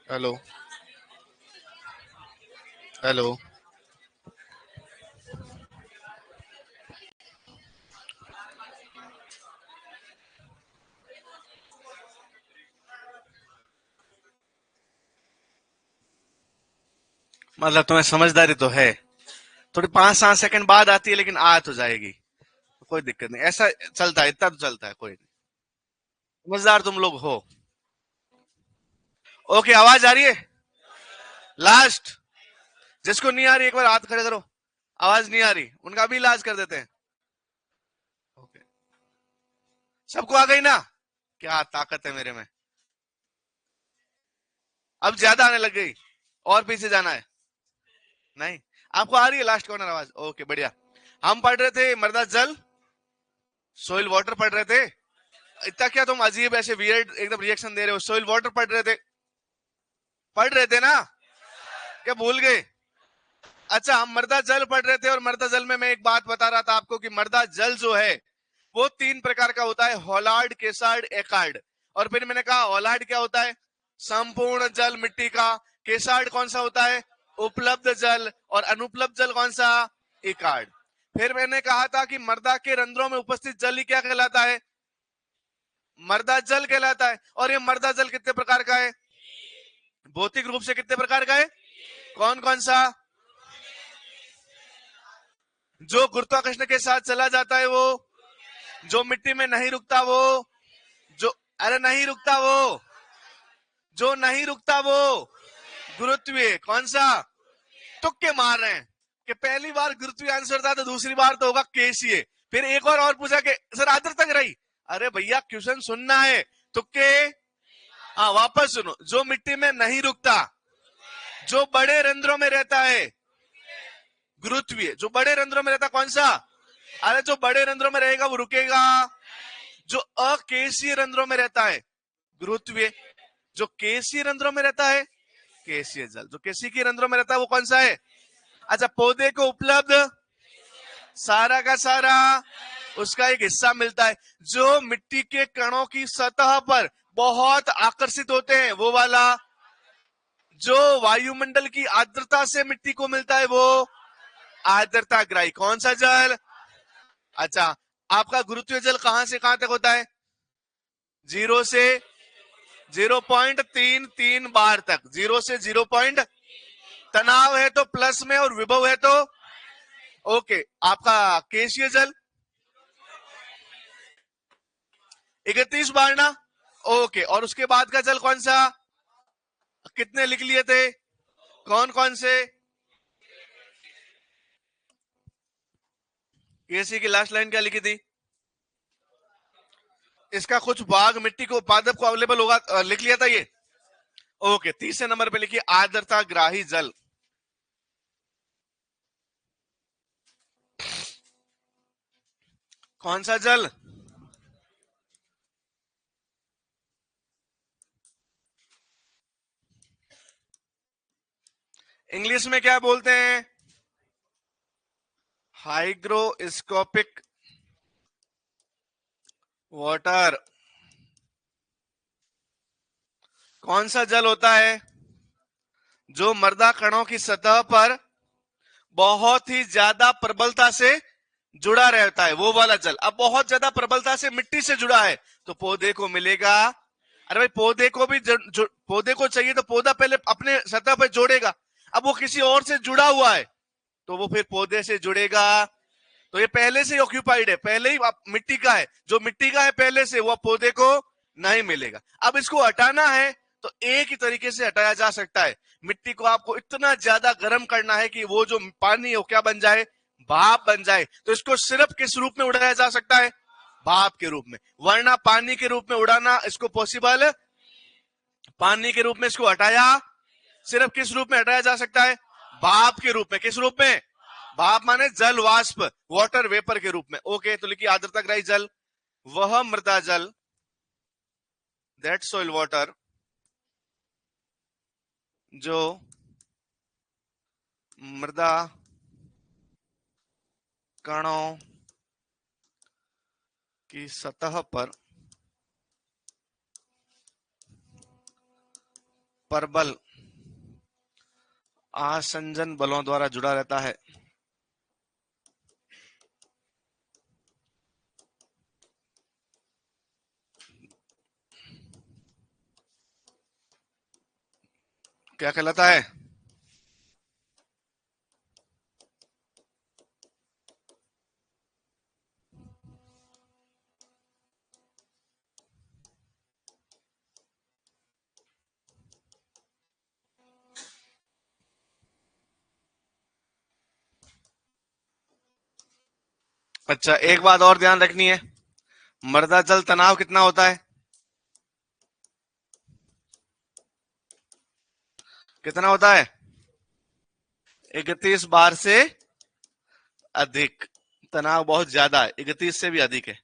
Hello hello. मतलब तुम्हें समझदारी तो है, थोड़ी 5-7 सेकंड बाद आती है लेकिन आ तो जाएगी। कोई दिक्कत नहीं, ऐसा चलता है, इतना तो चलता है, कोई नहीं। समझदार तुम लोग हो। ओके, आवाज आ रही है? लास्ट। जिसको नहीं आ रही एक बार हाथ खड़े करो। आवाज नहीं आ रही उनका भी इलाज कर देते हैं। ओके, सबको आ गई ना? क्या ताकत है मेरे में। अब ज्यादा आने लग गई। और पीछे जाना है? नहीं, आपको आ रही है लास्ट कॉर्नर आवाज? ओके, बढ़िया। हम पढ़ रहे थे मृदा जल, सोइल वाटर पढ़ रहे थे। इतना क्या तुम अजीब ऐसे वियर्ड एकदम रिएक्शन दे रहे हो? सोइल वाटर पढ़ रहे थे, पढ़ रहे थे ना? क्या भूल गए? अच्छा, हम मृदा जल पढ़ रहे थे और मृदा जल में मैं एक बात बता रहा था आपको कि मृदा जल जो है वो 3 प्रकार का होता है, हॉलार्ड, केसार्ड, एकार्ड। और फिर मैंने कहा हॉलार्ड क्या होता है? संपूर्ण जल मिट्टी का। केसार्ड कौन सा होता है? उपलब्ध जल। और अनुपलब्ध जल कौन सा? एकार्ड। फिर मैंने कहा था कि मृदा के रंध्रों में उपस्थित जल ही क्या कहलाता है? मृदा जल कहलाता है। और ये मृदा जल कितने प्रकार का है? भौतिक रूप से कितने प्रकार का है? कौन कौन सा? जो गुरुत्वाकर्षण के साथ चला जाता है वो, जो मिट्टी में नहीं रुकता वो, जो, अरे नहीं रुकता वो, जो नहीं रुकता वो गुरुत्वीय। कौन सा? तुक्के मार रहे हैं कि पहली बार गुरुत्वीय आंसर था तो दूसरी बार तो होगा केसीए। फिर एक और पूछा कि सर आदर तक रही। अरे भैया क्वेश्चन सुनना है, तुक्के। हाँ, वापस सुनो। जो मिट्टी में नहीं रुकता, जो बड़े रंध्रों में रहता है, गुरुत्वीय। जो बड़े रंध्रों में रहता कौन सा? अरे जो बड़े रंध्रों में रहेगा वो रुकेगा। जो अकेशीय रंध्रों में रहता है, गुरुत्वीय। जो केसीय रंध्रों में रहता है, केसीय जल। जो केसी की रंध्रों में रहता है वो कौन सा है? अच्छा, पौधे को उपलब्ध सारा का सारा उसका एक हिस्सा मिलता है। जो मिट्टी के कणों की सतह पर बहुत आकर्षित होते हैं वो वाला। जो वायुमंडल की आर्द्रता से मिट्टी को मिलता है वो आर्द्रता ग्राही। कौन सा जल? अच्छा, आपका गुरुत्वीय जल कहां से कहां तक होता है? 0 से 0.33 तक। 0 से 0. तनाव है तो प्लस में और विभव है तो ओके। आपका केशीय जल 31 बार ना? ओके, और उसके बाद का जल कौन सा? कितने लिख लिए थे? कौन कौन से? केसी की लास्ट लाइन क्या लिखी थी? इसका कुछ भाग मिट्टी को पादप को अवेलेबल होगा, लिख लिया था ये। ओके, तीसरे नंबर पे लिखिए आर्द्रता ग्राही जल। कौन सा जल? इंग्लिश में क्या बोलते हैं? Hygroscopic water. कौन सा जल होता है? जो मृदा कणों की सतह पर बहुत ही ज्यादा प्रबलता से जुड़ा रहता है वो वाला जल। अब बहुत ज्यादा प्रबलता से मिट्टी से जुड़ा है तो पौधे को मिलेगा। अरे भाई, पौधे को भी पौधे को चाहिए तो पौधा पहले अपने सतह पर जोड़ेगा। अब वो किसी और से जुड़ा हुआ है तो वो फिर पौधे से जुड़ेगा। तो ये पहले से ऑक्यूपाइड है, पहले ही मिट्टी का है। जो मिट्टी का है पहले से, वो पौधे को नहीं मिलेगा। अब इसको हटाना है तो एक ही तरीके से हटाया जा सकता है। मिट्टी को आपको इतना ज्यादा गर्म करना है कि वो जो पानी है वो क्या बन जाए? भाप बन जाए। तो इसको सिर्फ किस रूप में उड़ाया जा सकता है? भाप के रूप में। वरना पानी के रूप में उड़ाना इसको पॉसिबल, पानी के रूप में इसको हटाया, सिर्फ किस रूप में हटाया जा सकता है? भाप के रूप में। किस रूप में? भाप माने जल वाष्प, वाटर वेपर के रूप में। ओके, तो लिखिए आर्द्रता ग्राही जल वह मृदा जल, दैट सोइल वाटर, जो मृदा कणों की सतह पर परबल आसंजन बलों द्वारा जुड़ा रहता है। क्या कहलाता है? अच्छा, एक बात और ध्यान रखनी है, मृदा जल तनाव कितना होता है? कितना होता है? 31 बार से अधिक। तनाव बहुत ज्यादा है, 31 से भी अधिक है,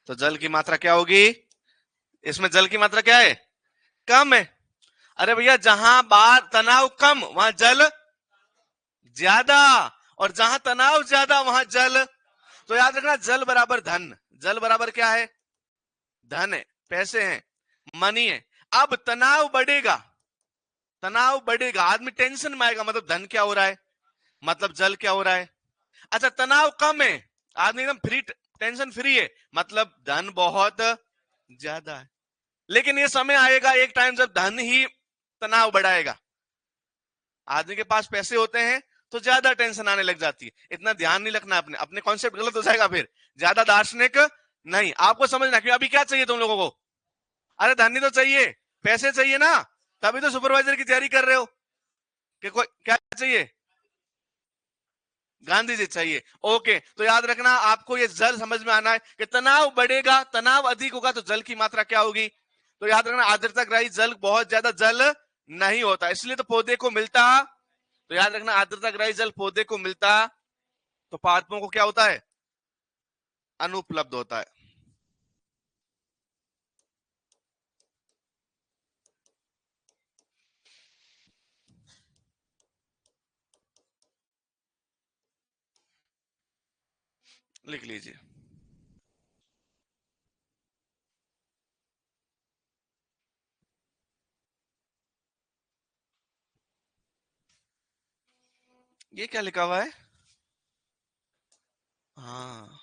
तो जल की मात्रा क्या होगी? इसमें जल की मात्रा क्या है? कम है। अरे भैया, जहां बार तनाव कम वहां जल ज्यादा, और जहां तनाव ज्यादा वहां जल। तो याद रखना, जल बराबर धन। जल बराबर क्या है? धन है, पैसे हैं, मनी है। अब तनाव बढ़ेगा, तनाव बढ़ेगा, आदमी टेंशन में आएगा, मतलब धन क्या हो रहा है, मतलब जल क्या हो रहा है। अच्छा, तनाव कम है, आदमी एकदम फ्री, टेंशन फ्री है, मतलब धन बहुत ज्यादा है। लेकिन ये समय आएगा एक टाइम जब धन ही तनाव बढ़ाएगा। आदमी के पास पैसे होते हैं तो ज्यादा टेंशन आने लग जाती है। इतना ध्यान नहीं रखना, अपने अपने कॉन्सेप्ट गलत हो जाएगा, फिर ज्यादा दार्शनिक नहीं। आपको समझना कि अभी क्या चाहिए तुम लोगों को? अरे धन ही तो चाहिए, पैसे चाहिए ना, तभी तो सुपरवाइजर की तैयारी कर रहे हो। कि कोई क्या चाहिए? गांधी जी चाहिए। ओके, तो याद रखना, आपको ये जल समझ में आना है कि तनाव बढ़ेगा, तनाव अधिक होगा तो जल की मात्रा क्या होगी। तो याद रखना, आर्द्रता ग्राही जल बहुत ज्यादा जल नहीं होता, इसलिए तो पौधे को मिलता। तो याद रखना, आर्द्रता ग्राही जल पौधे को मिलता तो पादपों को क्या होता है? अनुपलब्ध होता है। लिख लीजिए। ये क्या लिखा हुआ है? हाँ,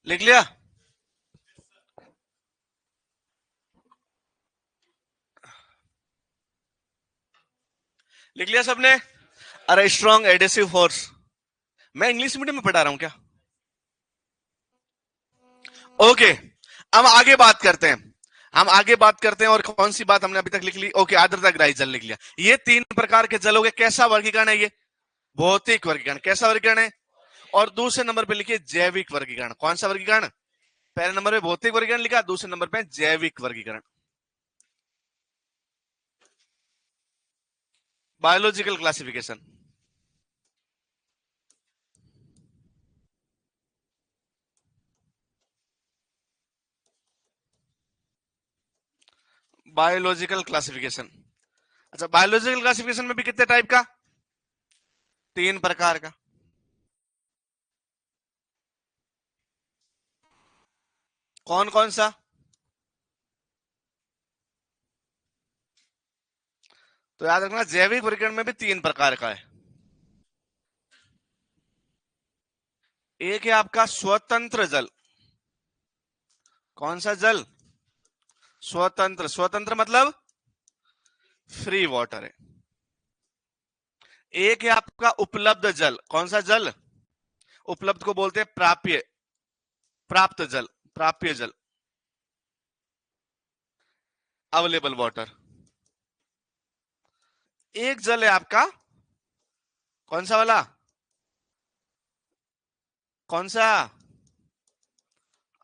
लिख लिया। लिख लिया सबने? अरे स्ट्रॉन्ग एडेसिव फोर्स, मैं इंग्लिश मीडियम में पढ़ा रहा हूं क्या? ओके, अब आगे बात करते हैं। हम आगे बात करते हैं, और कौन सी बात हमने अभी तक लिख ली? ओके, आर्द्रता ग्राही जल लिख लिया। ये 3 प्रकार के जल हो गए। कैसा वर्गीकरण है ये? भौतिक वर्गीकरण। कैसा वर्गीकरण है? और दूसरे नंबर पे लिखिए जैविक वर्गीकरण। कौन सा वर्गीकरण? पहले नंबर पे भौतिक वर्गीकरण लिखा, दूसरे नंबर पे जैविक वर्गीकरण, बायोलॉजिकल क्लासिफिकेशन। Biological classification. अच्छा, बायोलॉजिकल क्लासिफिकेशन में भी कितने टाइप का? 3 प्रकार का। कौन कौन सा? तो याद रखना, जैविक वर्गीकरण में भी 3 प्रकार का है। एक है आपका स्वतंत्र जल। कौन सा जल? स्वतंत्र। स्वतंत्र मतलब फ्री वाटर है। एक है आपका उपलब्ध जल। कौन सा जल? उपलब्ध को बोलते हैं प्राप्य, प्राप्त जल, प्राप्य जल, अवेलेबल वाटर। एक जल है आपका, कौन सा वाला? कौन सा?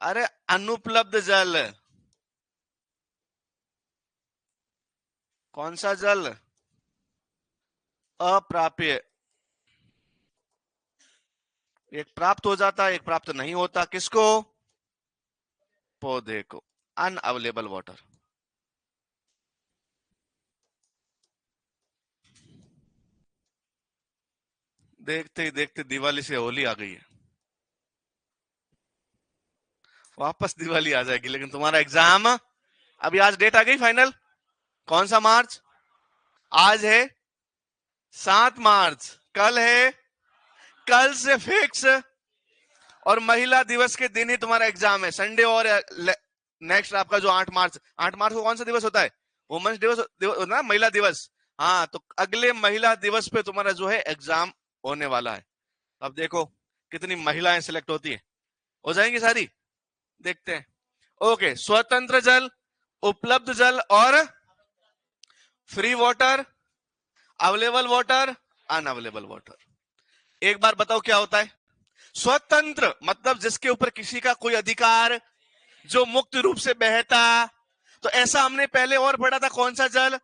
अरे अनुपलब्ध जल। कौन सा जल? अप्राप्य। एक प्राप्त हो जाता है, एक प्राप्त नहीं होता। किसको? पौधे को। Unavailable water. देखते ही देखते दिवाली से होली आ गई है। वापस दिवाली आ जाएगी, लेकिन तुम्हारा एग्जाम अभी, आज डेट आ गई फाइनल, कौन सा मार्च, आज है 7 मार्च, कल है, कल से फिक्स, और महिला दिवस के दिन ही तुम्हारा एग्जाम है, संडे, और नेक्स्ट आपका जो 8 मार्च, 8 मार्च को कौन सा दिवस होता है, वुमेन्स दिवस ना, महिला दिवस। हाँ, तो अगले महिला दिवस पे तुम्हारा जो है एग्जाम होने वाला है। अब देखो कितनी महिलाएं सिलेक्ट होती है, हो जाएंगी सारी, देखते हैं। ओके, स्वतंत्र जल, उपलब्ध जल और free water, available water, unavailable water. एक बार बताओ क्या होता है। स्वतंत्र मतलब जिसके ऊपर किसी का कोई अधिकार, जो मुक्त रूप से बहता। तो ऐसा हमने पहले और पढ़ा था, कौन सा जल,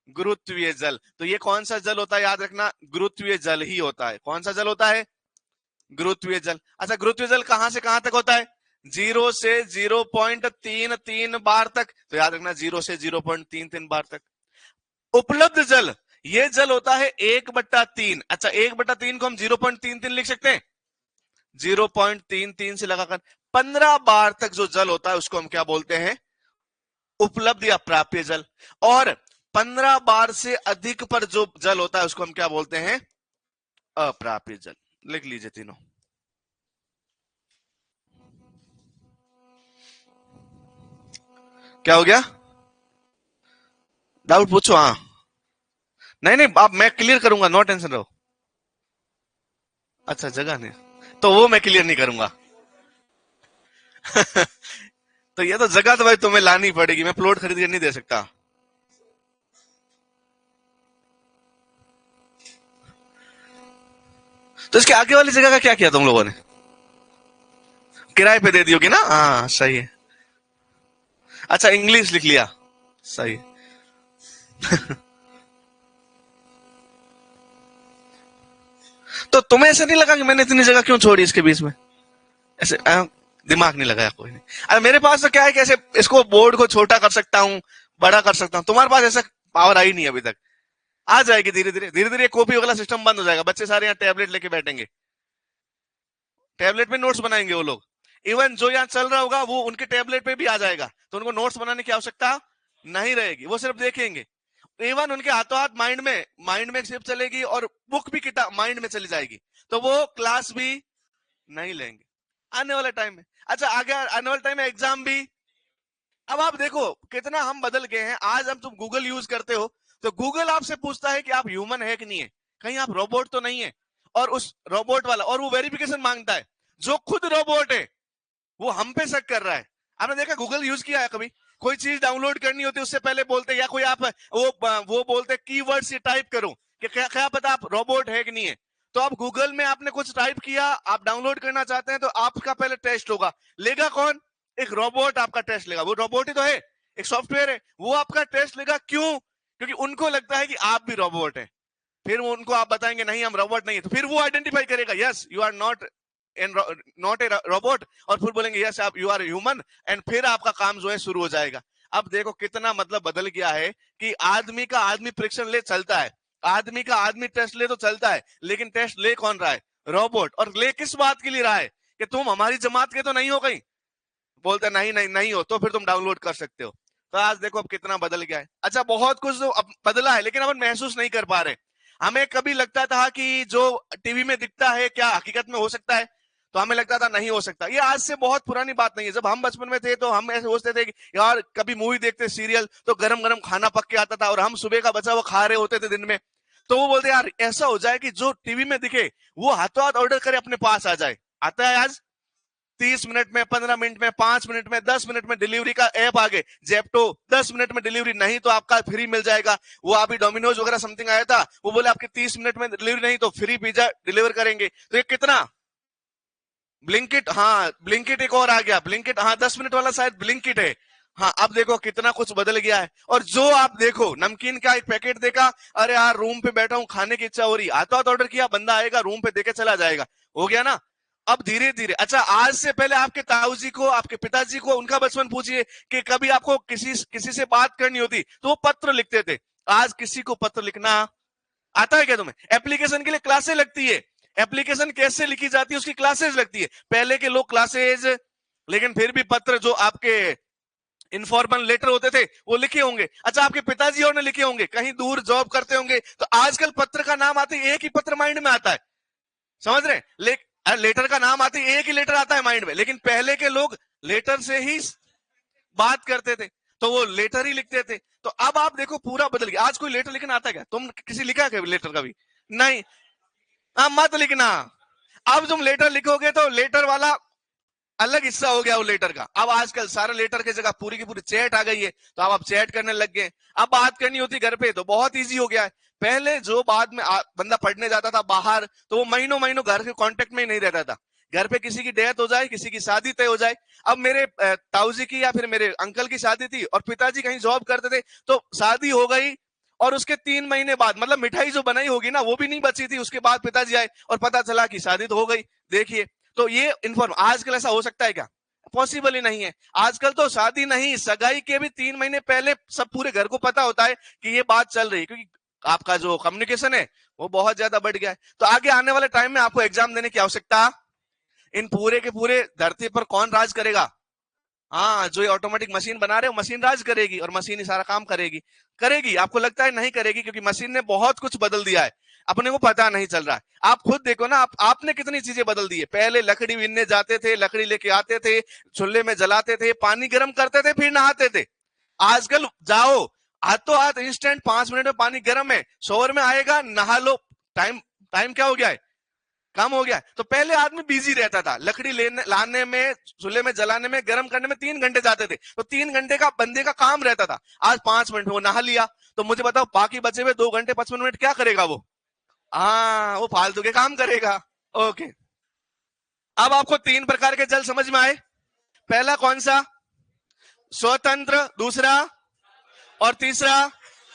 गुरुत्वीय जल। तो ये कौन सा जल होता है, याद रखना, गुरुत्वीय जल ही होता है। कौन सा जल होता है, गुरुत्वीय जल। अच्छा, गुरुत्वीय जल कहां से कहां तक होता है, 0 से 0.33 बार तक, तो याद रखना 0 से 0.33 बार तक। उपलब्ध जल, ये जल होता है 1/3। अच्छा, 1/3 को हम 0.33 लिख सकते हैं, 0.33 से लगाकर 15 बार तक जो जल होता है उसको हम क्या बोलते हैं, उपलब्ध या प्राप्य जल। और 15 बार से अधिक पर जो जल होता है उसको हम क्या बोलते हैं, अप्राप्य जल। लिख लीजिए तीनों। क्या हो गया, डाउट पूछो। हाँ, नहीं नहीं, आप, मैं क्लियर करूंगा, नो टेंशन रहो। अच्छा, जगह नहीं, तो वो मैं क्लियर नहीं करूंगा। तो ये तो जगह तो भाई तुम्हें लानी पड़ेगी, मैं प्लॉट खरीद के नहीं दे सकता। तो इसके आगे वाली जगह का क्या किया तुम लोगों ने, किराए पे दे दी होगी ना, हाँ सही है। अच्छा, इंग्लिश लिख लिया, सही है। तो तुम्हें ऐसा नहीं लगा कि मैंने इतनी जगह क्यों छोड़ी इसके बीच में, ऐसे दिमाग नहीं लगाया कोई नहीं। अरे मेरे पास तो क्या है कि ऐसे इसको बोर्ड को छोटा कर सकता हूँ, बड़ा कर सकता हूँ, तुम्हारे पास ऐसा पावर आई नहीं अभी तक। आ जाएगी धीरे धीरे, धीरे धीरे कॉपी वाला सिस्टम बंद हो जाएगा, बच्चे सारे यहाँ टैबलेट लेके बैठेंगे, टैबलेट में नोट्स बनाएंगे वो लोग। इवन जो यहाँ चल रहा होगा वो उनके टैबलेट पे भी आ जाएगा, तो उनको नोट्स बनाने की आवश्यकता नहीं रहेगी, वो सिर्फ देखेंगे। इवन उनके हाथों हाथ माइंड में सिर्फ चलेगी, और बुक भी किताब माइंड में चली जाएगी, तो वो क्लास भी नहीं लेंगे आने वाले टाइम में। अच्छा, आगे आने वाले टाइम में एग्जाम भी। अब आप देखो कितना हम बदल गए हैं। आज हम, तुम गूगल यूज करते हो, तो गूगल आपसे पूछता है कि आप ह्यूमन है कि नहीं है, कहीं आप रोबोट तो नहीं है। और उस रोबोट वाला, और वो वेरिफिकेशन मांगता है, जो खुद रोबोट है वो हम पे शक कर रहा है। आपने देखा, गूगल यूज किया है कभी, कोई चीज डाउनलोड करनी होती है उससे पहले बोलते हैं, या कोई आप वो बोलते हैं कीवर्ड्स ये टाइप करो, कि क्या पता आप रोबोट है कि नहीं है। तो आप गूगल में आपने कुछ टाइप किया, आप डाउनलोड करना चाहते हैं, तो आपका पहले टेस्ट होगा, लेगा कौन, एक रोबोट आपका टेस्ट लेगा, वो रोबोट ही तो है, एक सॉफ्टवेयर है, वो आपका टेस्ट लेगा। क्यों, क्योंकि उनको लगता है कि आप भी रोबोट है। फिर वो उनको आप बताएंगे नहीं हम रोबोट नहीं है, तो फिर वो आइडेंटिफाई करेगा, yes you are not a robot, और फिर बोलेंगे यस आप यू आर ह्यूमन, एंड फिर आपका काम जो है शुरू हो जाएगा। अब देखो कितना मतलब बदल गया है, कि आदमी का आदमी परीक्षण ले चलता है, आदमी का आदमी टेस्ट ले तो चलता है, लेकिन टेस्ट ले कौन रहा है, रोबोट। और ले किस बात के लिए रहा है, कि तुम हमारी जमात के तो नहीं हो कहीं, बोलते नहीं नहीं नहीं हो, तो फिर तुम डाउनलोड कर सकते हो। तो आज देखो अब कितना बदल गया है। अच्छा, बहुत कुछ तो अब बदला है, लेकिन अपन महसूस नहीं कर पा रहे। हमें कभी लगता था कि जो टीवी में दिखता है क्या हकीकत में हो सकता है, तो हमें लगता था नहीं हो सकता। ये आज से बहुत पुरानी बात नहीं है। जब हम बचपन में थे तो हम ऐसे सोचते थे कि यार कभी मूवी देखते सीरियल तो गरम गरम खाना पक के आता था, और हम सुबह का बचा वो खा रहे होते थे दिन में। तो वो बोलते यार ऐसा हो जाए कि जो टीवी में दिखे वो हाथों हाथ ऑर्डर करे अपने पास आ जाए। आता है आज 30 मिनट में, 15 मिनट में, 5 मिनट में, 10 मिनट में डिलीवरी का ऐप आ गए, जेप्टो 10 मिनट में डिलीवरी, नहीं तो आपका फ्री मिल जाएगा। वो अभी डोमिनोज वगैरह समथिंग आया था, वो बोले आपके 30 मिनट में डिलीवरी नहीं तो फ्री पिज्जा डिलीवर करेंगे। तो ये कितना, ब्लिंकिट, हाँ ब्लिंकिट एक और आ गया, ब्लिंकिट, हाँ 10 मिनट वाला शायद ब्लिंकिट है। हाँ, अब देखो कितना कुछ बदल गया है। और जो आप देखो नमकीन का एक पैकेट देखा, अरे यार रूम पे बैठा हूं खाने की इच्छा हो रही, हाथों हाथ ऑर्डर किया, बंदा आएगा रूम पे देके चला जाएगा, हो गया ना। अब धीरे धीरे, अच्छा आज से पहले आपके ताऊ जी को, आपके पिताजी को, उनका बचपन पूछिए कि कभी आपको किसी किसी से बात करनी होती तो वो पत्र लिखते थे। आज किसी को पत्र लिखना आता है क्या तुम्हें? एप्लीकेशन के लिए क्लासेस लगती है, एप्लीकेशन कैसे लिखी जाती है उसकी क्लासेस लगती है। पहले के लोग क्लासेस लेकिन फिर भी पत्र जो आपके इनफॉर्मल लेटर होते थे वो लिखे होंगे। अच्छा, आपके पिताजी और ने लिखे होंगे, कहीं दूर जॉब करते होंगे, तो आजकल पत्र का नाम आते ही एक ही पत्र माइंड में आता है, समझ रहे हैं? लेटर का नाम आते ही एक ही लेटर आता है माइंड में, लेकिन पहले के लोग लेटर से ही बात करते थे, तो वो लेटर ही लिखते थे। तो अब आप देखो पूरा बदल गया। आज कोई लेटर लिखना आता है क्या? तुम किसी लिखा है लेटर कभी? नहीं। हाँ, मत लिखना। अब तुम लेटर लिखोगे तो लेटर वाला अलग हिस्सा हो गया वो लेटर का। अब आजकल सारे लेटर की जगह पूरी की पूरी चैट आ गई है, तो अब आप चैट करने लग गए। अब बात करनी होती घर पे तो बहुत इजी हो गया है। पहले जो बाद में बंदा पढ़ने जाता था बाहर, तो वो महीनों महीनों घर के कांटेक्ट में ही नहीं रहता था। घर पे किसी की डेथ हो जाए, किसी की शादी तय हो जाए। अब मेरे ताऊ जी की या फिर मेरे अंकल की शादी थी और पिताजी कहीं जॉब करते थे, तो शादी हो गई और उसके 3 महीने बाद, मतलब मिठाई जो बनाई होगी ना वो भी नहीं बची थी, उसके बाद पिताजी आए और पता चला कि शादी तो हो गई। देखिए, तो ये इन्फॉर्म आजकल ऐसा हो सकता है क्या? पॉसिबल ही नहीं है। आजकल तो शादी नहीं, सगाई के भी 3 महीने पहले सब पूरे घर को पता होता है कि ये बात चल रही है, क्योंकि आपका जो कम्युनिकेशन है वो बहुत ज्यादा बढ़ गया है। तो आगे आने वाले टाइम में आपको एग्जाम देने की आवश्यकता, इन पूरे के पूरे धरती पर कौन राज करेगा? हाँ, जो ये ऑटोमेटिक मशीन बना रहे हो, मशीन राज करेगी और मशीन ही सारा काम करेगी। करेगी? आपको लगता है नहीं करेगी, क्योंकि मशीन ने बहुत कुछ बदल दिया है, अपने को पता नहीं चल रहा है। आप खुद देखो ना, आपने कितनी चीजें बदल दी है। पहले लकड़ी बीनने जाते थे, लकड़ी लेके आते थे, चूल्हे में जलाते थे, पानी गर्म करते थे, फिर नहाते थे। आजकल जाओ, हाथों हाथ इंस्टेंट 5 मिनट में पानी गर्म है, शॉवर में आएगा, नहा लो। टाइम टाइम क्या हो गया है? कम हो गया। तो पहले आदमी बिजी रहता था, लकड़ी लेने लाने में, चूल्हे में जलाने में, गर्म करने में 3 घंटे जाते थे, तो 3 घंटे का बंदे का काम रहता था। आज 5 मिनट में वो नहा लिया। तो मुझे बताओ, बाकी बचे हुए 2 घंटे 55 मिनट क्या करेगा वो? हाँ, वो फालतू के काम करेगा। ओके, अब आपको 3 प्रकार के जल समझ में आए। पहला कौन सा? स्वतंत्र। दूसरा और तीसरा?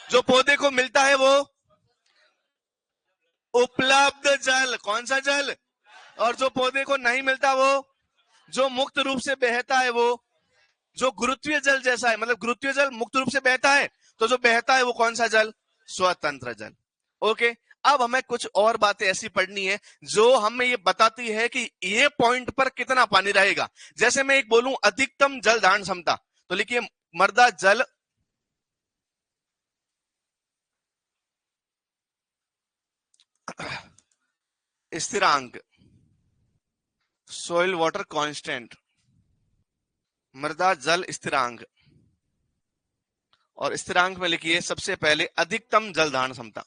जो पौधे को मिलता है वो उपलब्ध जल। कौन सा जल? और जो पौधे को नहीं मिलता वो? जो मुक्त रूप से बहता है वो, जो गुरुत्वीय जल जैसा है, मतलब गुरुत्वीय जल मुक्त रूप से बहता है, तो जो बहता है वो कौन सा जल? स्वतंत्र जल। ओके, अब हमें कुछ और बातें ऐसी पढ़नी है जो हमें ये बताती है कि ये पॉइंट पर कितना पानी रहेगा। जैसे मैं एक बोलूं अधिकतम जल धारण क्षमता, तो लिखिए मृदा जल स्थिरांक, सोइल वाटर कांस्टेंट, मृदा जल स्थिरांक। और स्थिरांक में लिखिए सबसे पहले अधिकतम जल धारण क्षमता।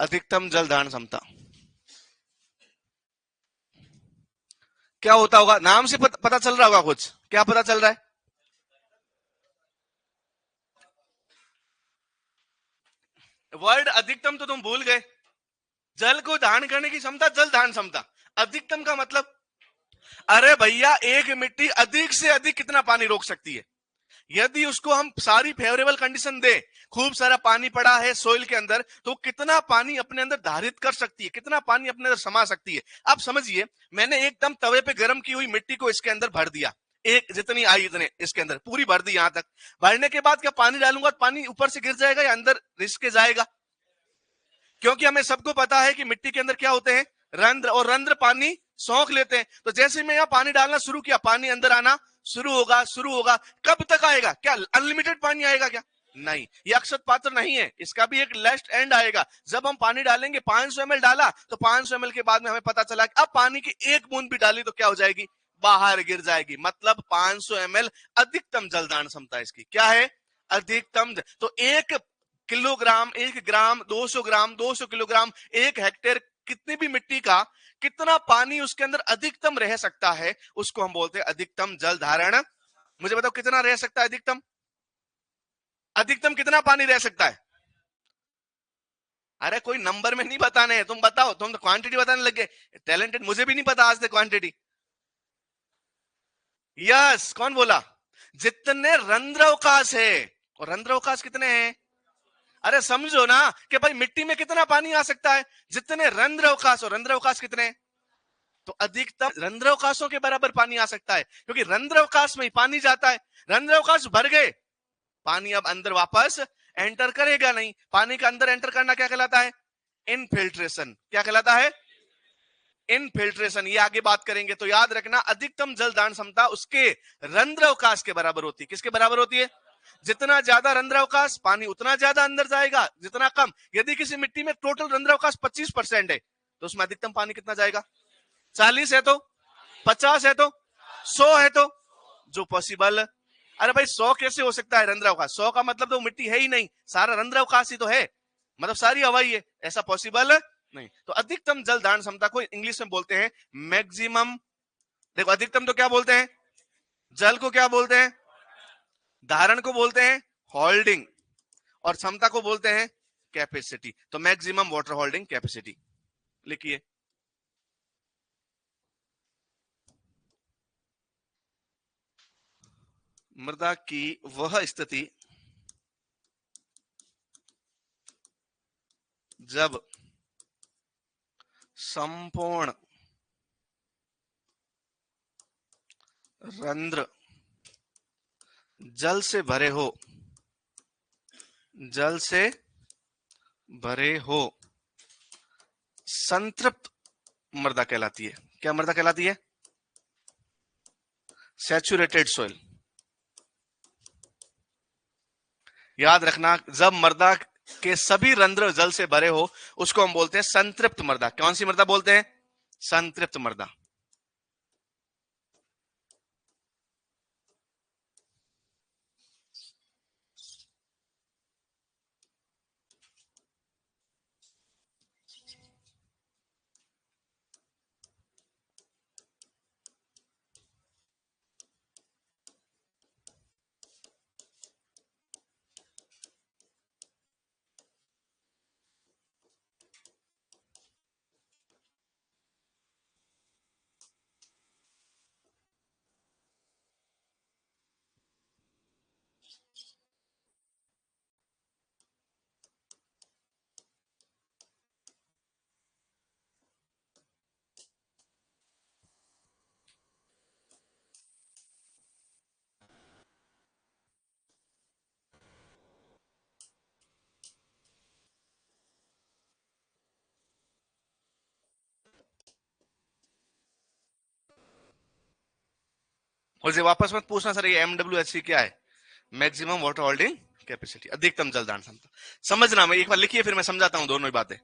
अधिकतम जल धारण क्षमता क्या होता होगा? नाम से पता चल रहा होगा कुछ। क्या पता चल रहा है? वर्ड अधिकतम तो तुम भूल गए। जल को धारण करने की क्षमता जल धारण क्षमता। अधिकतम का मतलब, अरे भैया, एक मिट्टी अधिक से अधिक कितना पानी रोक सकती है? यदि उसको हम सारी फेवरेबल कंडीशन दे, खूब सारा पानी पड़ा है सोइल के अंदर, तो कितना पानी अपने अंदर धारित कर सकती है, कितना पानी अपने अंदर समा सकती है। आप समझिए, मैंने एकदम तवे पे गर्म की हुई मिट्टी को इसके अंदर भर दिया, एक जितनी आई इतने इसके अंदर पूरी भर दी। यहां तक भरने के बाद क्या पानी डालूंगा तो पानी ऊपर से गिर जाएगा या अंदर रिस के जाएगा? क्योंकि हमें सबको पता है कि मिट्टी के अंदर क्या होते हैं? रंध्र, और रंध्र पानी सोख लेते हैं। तो जैसे मैं यहाँ पानी डालना शुरू किया, पानी अंदर आना शुरू होगा, शुरू होगा। कब तक आएगा? क्या अनलिमिटेड पानी आएगा क्या? नहीं, ये अक्षत पात्र नहीं है, इसका भी एक लास्ट एंड आएगा। जब हम पानी डालेंगे, 500 ml डाला, तो 500 ml के बाद में हमें पता चला कि अब पानी की एक बूंद भी डाली तो क्या हो जाएगी? बाहर गिर जाएगी। मतलब 500 ml अधिकतम जलदान क्षमता इसकी क्या है? अधिकतम। तो 1 किलोग्राम, 1 ग्राम, 200 ग्राम, 200 किलोग्राम, 1 हेक्टेयर, कितनी भी मिट्टी का कितना पानी उसके अंदर अधिकतम रह सकता है, उसको हम बोलते हैं अधिकतम जल धारण। मुझे बताओ कितना रह सकता है अधिकतम? अधिकतम कितना पानी रह सकता है? अरे कोई नंबर में नहीं बताने हैं, तुम बताओ। तुम तो क्वांटिटी बताने लगे, टैलेंटेड। मुझे भी नहीं पता आज तक क्वांटिटी। यस, कौन बोला? जितने रंध्र अवकाश है। और रंध्र अवकाश कितने हैं? अरे समझो ना कि भाई मिट्टी में कितना पानी आ सकता है, जितने रंध्र अवकाश। और रंध्र अवकाश कितने? तो अधिकतम रंध्रावकाशों के बराबर पानी आ सकता है, क्योंकि रंध्रावकाश में ही पानी जाता है। रंध्रावकाश भर गए, पानी अब अंदर वापस एंटर करेगा नहीं। पानी का अंदर एंटर करना क्या कहलाता है? इनफिल्ट्रेशन। क्या कहलाता है? इनफिल्ट्रेशन। ये आगे बात करेंगे। तो याद रखना, अधिकतम जल धारण क्षमता उसके रंध्रावकाश के बराबर होती है। किसके बराबर होती है? जितना ज्यादा रंध्रावकाश, पानी उतना ज्यादा अंदर जाएगा। जितना कम, यदि किसी मिट्टी में टोटल रंध्रावकाश 25% है, तो उसमें अधिकतम पानी कितना जाएगा? 40 है तो, 50 है तो, 100 है तो, जो पॉसिबल। अरे भाई 100 कैसे हो सकता है रंध्रावकाश? 100 का मतलब तो मिट्टी है ही नहीं, सारा रंध्रावकाश ही तो है, मतलब सारी हवा ही है, ऐसा पॉसिबल नहीं। तो अधिकतम जल धारण क्षमता को इंग्लिश में बोलते हैं मैक्सिमम। देखो, अधिकतम तो क्या बोलते हैं? जल को क्या बोलते हैं? धारण को बोलते हैं होल्डिंग, और क्षमता को बोलते हैं कैपेसिटी। तो मैक्सिमम वाटर होल्डिंग कैपेसिटी लिखिए। मृदा की वह स्थिति जब संपूर्ण रंध्र जल से भरे हो, जल से भरे हो, संतृप्त मृदा कहलाती है। क्या मृदा कहलाती है? Saturated soil. याद रखना, जब मृदा के सभी रंध्र जल से भरे हो, उसको हम बोलते हैं संतृप्त मृदा। कौन सी मृदा बोलते हैं? संतृप्त मृदा। मुझे वापस मत पूछना सर ये MWHC क्या है? मैक्सिमम वाटर होल्डिंग कैपेसिटी, अधिकतम जल धारण क्षमता। समझना, मैं एक बार लिखिए फिर मैं समझाता हूं दोनों ही बातें।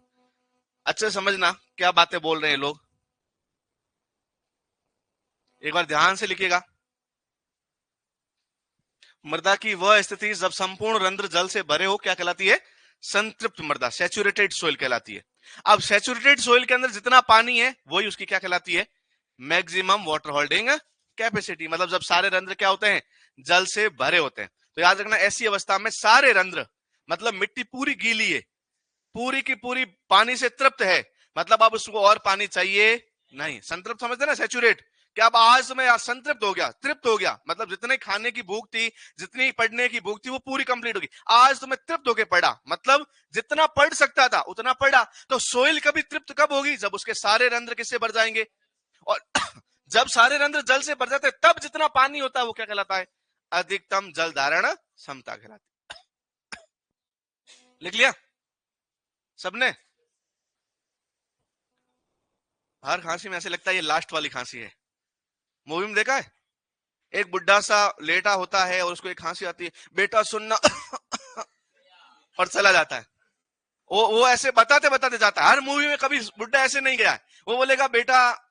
अच्छे समझना क्या बातें बोल रहे हैं लोग, एक बार ध्यान से लिखिएगा। मृदा की वह स्थिति जब संपूर्ण रंध्र जल से भरे हो क्या कहलाती है? संतृप्त मृदा, सैचुरेटेड सोइल कहलाती है। अब सैचुरेटेड सोइल के अंदर जितना पानी है वही उसकी क्या कहलाती है? Maximum water holding capacity. मतलब जब सारे रंध्र क्या होते हैं? जल से भरे होते हैं। तो याद रखना, ऐसी अवस्था में सारे रंध्र, मतलब मिट्टी पूरी गीली है, पूरी की पूरी पानी से तृप्त है, मतलब अब उसको और पानी चाहिए नहीं। संतृप्त समझते ना, सैचुरेट। क्या अब आज मैं संतृप्त हो गया, तृप्त हो गया, मतलब जितने खाने की भूख थी, जितनी पढ़ने की भूख थी, वो पूरी कंप्लीट होगी। आज तो मैं तृप्त होकर पढ़ा, मतलब जितना पढ़ सकता था उतना पढ़ा। तो सोइल कभी तृप्त कब होगी? जब उसके सारे रंध्र किससे भर जाएंगे, और जब सारे रंध्र जल से भर जाते हैं, तब जितना पानी होता है वो क्या कहलाता है? अधिकतम जल धारण क्षमता कहलाती है। लिख लिया सबने? हर खांसी में ऐसे लगता है ये लास्ट वाली खांसी है। मूवी में देखा है, एक बुढ़ा सा लेटा होता है और उसको एक खांसी आती है, बेटा सुनना और चला जाता है। वो ऐसे बताते बताते जाता है। हर मूवी में कभी बुढ़ा ऐसे नहीं गया है। वो बोलेगा बेटा,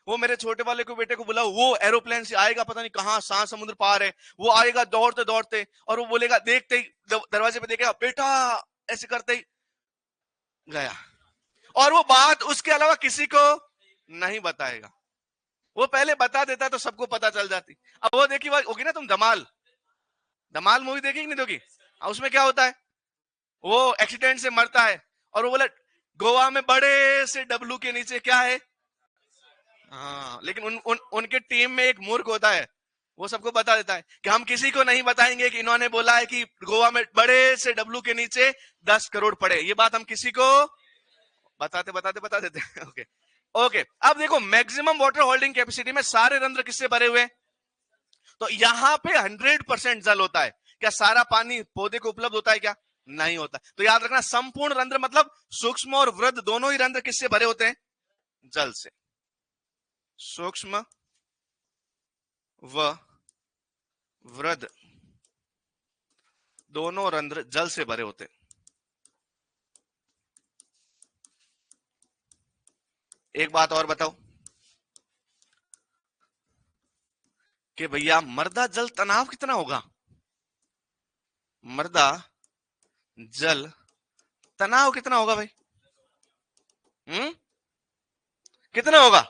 वो मेरे छोटे वाले को बेटे को बुलाओ, वो एरोप्लेन से आएगा, पता नहीं कहां, सांस समुद्र पार है, वो आएगा दौड़ते दौड़ते, और वो बोलेगा, देखते ही दरवाजे पे देखेगा, बेटा, ऐसे करते ही गया। और वो बात उसके अलावा किसी को नहीं बताएगा। वो पहले बता देता तो सबको पता चल जाती। अब वो देखी होगी ना तुम, धमाल, धमाल मूवी देखी कि नहीं देखी? उसमें क्या होता है, वो एक्सीडेंट से मरता है, और वो बोले गोवा में बड़े से डब्लू के नीचे क्या है। हाँ, लेकिन उनके टीम में एक मूर्ख होता है, वो सबको बता देता है कि हम किसी को नहीं बताएंगे कि इन्होंने बोला है कि गोवा में बड़े से डब्लू के नीचे 10 करोड़ पड़े। ये बात हम किसी को बताते बताते बता देते हैं। ओके, ओके, अब देखो मैक्सिमम वाटर होल्डिंग कैपेसिटी में सारे रंध्र किससे भरे हुए हैं? तो यहां पे 100% जल होता है। क्या सारा पानी पौधे को उपलब्ध होता है? क्या नहीं होता। तो याद रखना, संपूर्ण रंध्र मतलब सूक्ष्म और वृहद दोनों ही रंध्र किससे भरे होते हैं? जल से। सूक्ष्म व वृहद दोनों रंध्र जल से भरे होते हैं। एक बात और बताओ कि भैया मृदा जल तनाव कितना होगा? मृदा जल तनाव कितना होगा भाई? कितना होगा?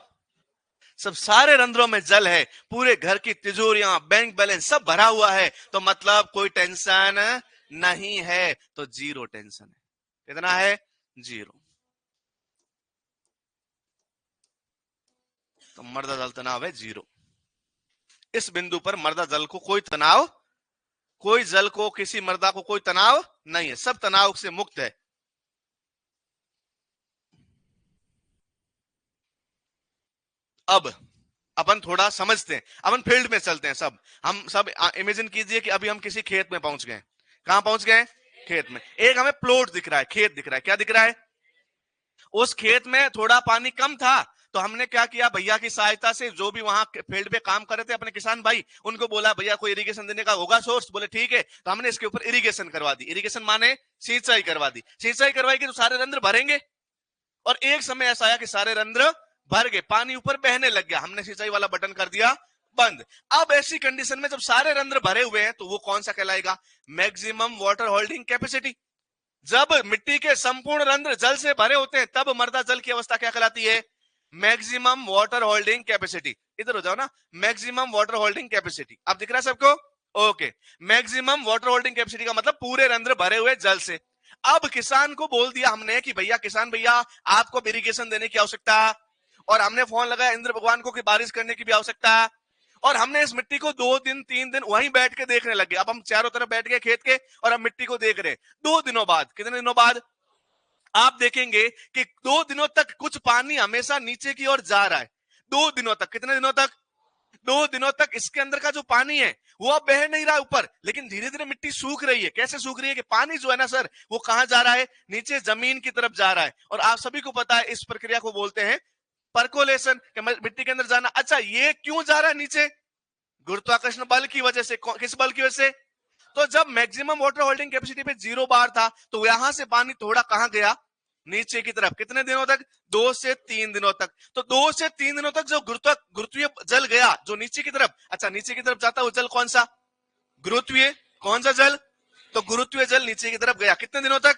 सब सारे रंध्रों में जल है, पूरे घर की तिजोरियां, बैंक बैलेंस सब भरा हुआ है, तो मतलब कोई टेंशन नहीं है, तो जीरो टेंशन है। कितना है? जीरो। तो मृदा जल तनाव है जीरो। इस बिंदु पर मृदा जल को कोई तनाव, कोई जल को, किसी मृदा को कोई तनाव नहीं है, सब तनाव से मुक्त है। अब अपन थोड़ा समझते हैं, अपन फील्ड में चलते हैं सब। हम सब इमेजिन कीजिए कि अभी हम किसी खेत में पहुंच गए। कहां पहुंच गए? खेत में। एक हमें प्लॉट दिख रहा है, खेत दिख रहा है। क्या दिख रहा है? उस खेत में थोड़ा पानी कम था, तो हमने क्या किया, भैया की सहायता से, जो भी वहां फील्ड पे काम कर रहे थे अपने किसान भाई, उनको बोला भैया कोई इरिगेशन देने का होगा सोर्स? बोले ठीक है। तो हमने इसके ऊपर इरिगेशन करवा दी। इरिगेशन माने सिंचाई करवा दी। सिंचाई करवाई कि तो सारे रंध्र भरेंगे। और एक समय ऐसा आया कि सारे रंध्र भर गए, पानी ऊपर बहने लग गया। हमने सिंचाई वाला बटन कर दिया बंद। अब ऐसी कंडीशन में जब सारे रंध्र भरे हुए हैं, तो वो कौन सा कहलाएगा? Maximum water holding capacity. जब मिट्टी के संपूर्ण रंध्र जल से भरे होते हैं, तब मृदा जल की अवस्था क्या कहलाती है? Maximum water holding capacity. इधर हो जाओ ना, मैक्सिमम वाटर होल्डिंग कैपेसिटी। अब दिख रहा है सबको? Okay. Maximum water holding capacity का मतलब पूरे रंध्र भरे हुए जल से। अब किसान को बोल दिया हमने कि भैया, किसान भैया, आपको इरिगेशन देने की आवश्यकता, और हमने फोन लगाया इंद्र भगवान को कि बारिश करने की भी आवश्यकता, और हमने इस मिट्टी को 2 दिन 3 दिन वहीं बैठ के देखने लगे। अब हम चारों तरफ बैठ गए खेत के, और हम मिट्टी को देख रहे। 2 दिनों बाद, कितने दिनों बाद आप देखेंगे कि 2 दिनों तक कुछ पानी हमेशा नीचे की ओर जा रहा है। 2 दिनों तक, कितने दिनों तक? 2 दिनों तक इसके अंदर का जो पानी है वो अब बह नहीं रहा ऊपर, लेकिन धीरे धीरे मिट्टी सूख रही है। कैसे सूख रही है? कि पानी जो है ना सर, वो कहां जा रहा है? नीचे जमीन की तरफ जा रहा है। और आप सभी को पता है इस प्रक्रिया को बोलते हैं परकोलेशन, मिट्टी के अंदर जाना। अच्छा, ये क्यों जा रहा है नीचे? गुरुत्वाकर्षण बल की वजह से। किस बल की वजह से? तो जब मैक्सिमम वाटर होल्डिंग कैपेसिटी पे 0 बार था, तो यहां से पानी थोड़ा कहां गया? नीचे की तरफ। कितने दिनों तक? 2 से 3 दिनों तक। तो 2 से 3 दिनों तक जो गुरुत्वीय जल गया जो नीचे की तरफ, अच्छा नीचे की तरफ जाता है वो जल कौन सा? गुरुत्वीय। कौन सा जल? तो गुरुत्वीय जल नीचे की तरफ गया। कितने दिनों तक?